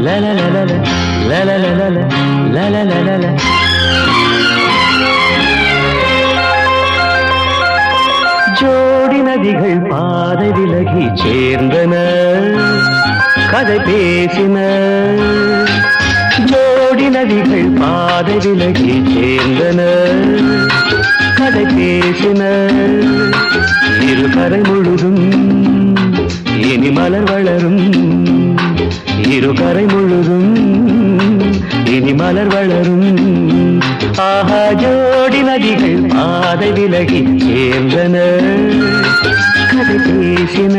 la la la la la la la la la la la la la. ஜோடி நதிகள் பாதை விலகி சேர்ந்தன, கதை பேசின. ஜோடி நதிகள் பாதை விலகி சேர்ந்தன, கதை பேசின. இரு கரை முழுதும் இனி மலர் வளரும், இரு கரை முழுதும் இனி மலர் வளரும். ஆஹா, ஜோடி நதிகள் பாதை விலகி சேர்ந்தன, கதை பேசின.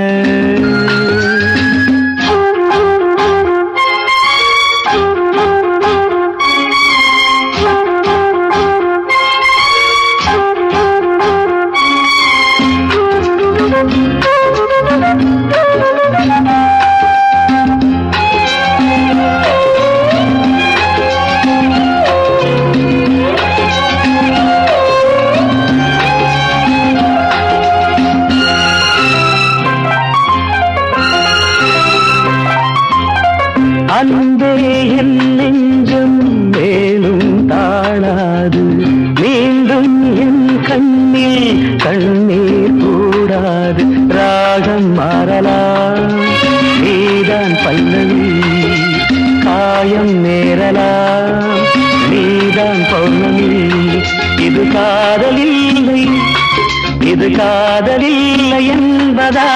அன்பே என் நெஞ்சம் மேலும் தாழாது, மீண்டும் என் கண்ணில் கண்ணீர் கூடாது. ராகம் மாறலாம், நீதான் பல்லவி, காயம் நேரலாம், நீதான் பௌர்ணமி. இது காதலில்லை, இது காதலில்லை என்பதா?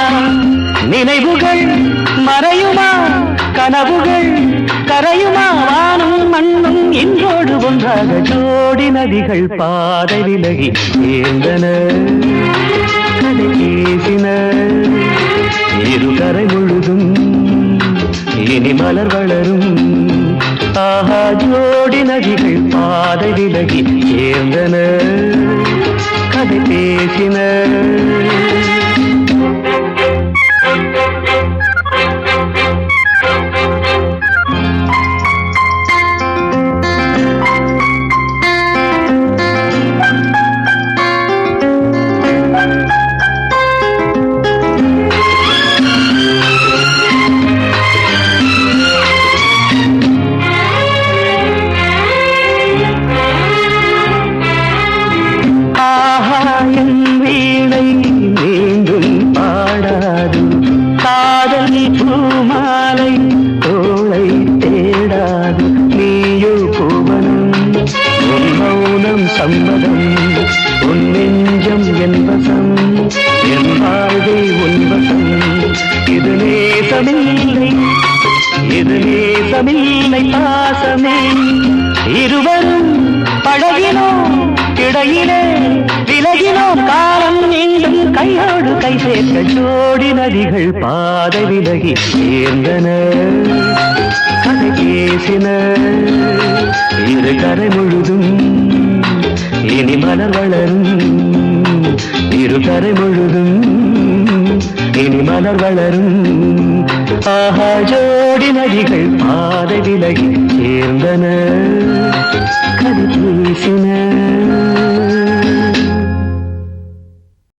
நினைவுகள் மறையுமா, கனவுகள் கரையுமா? வானும் மண்ணும் இன்றோடு ஒன்றாக ஜோடி நதிகள் பாதை விலகி சேர்ந்தன, கதை பேசின. இரு கரை முழுதும் இனி மலர் வளரும். ஆஹா, ஜோடி நதிகள் பாதை விலகி சேர்ந்தன, கதை பேசின. மீண்டும் பாடாது, காதல் பூமாலை தோளை தேடாது. நீயோ பூவனம், உன் மௌனம் சம்மதம், உன் நெஞ்சம் என் வசம், என் வாழ்வே உன் வசம். இது நேசமில்லை, இது நேசமில்லை, பாசமே. இருவரும் பழகினோம், இடையிலே விலகினோம். காலம் மீண்டும் கையோடு கை சேர்க்க ஜோடி நதிகள் பாதை விலகி சேர்ந்தன, கதை பேசின. இரு கரை முழுதும் இனி மலர் வளரும், இரு கரை முழுதும் இனி மலர் வளரும். ஆஹா, ஜோடி நதிகள் பாதை விலகி சேர்ந்தன, கதை பேசின.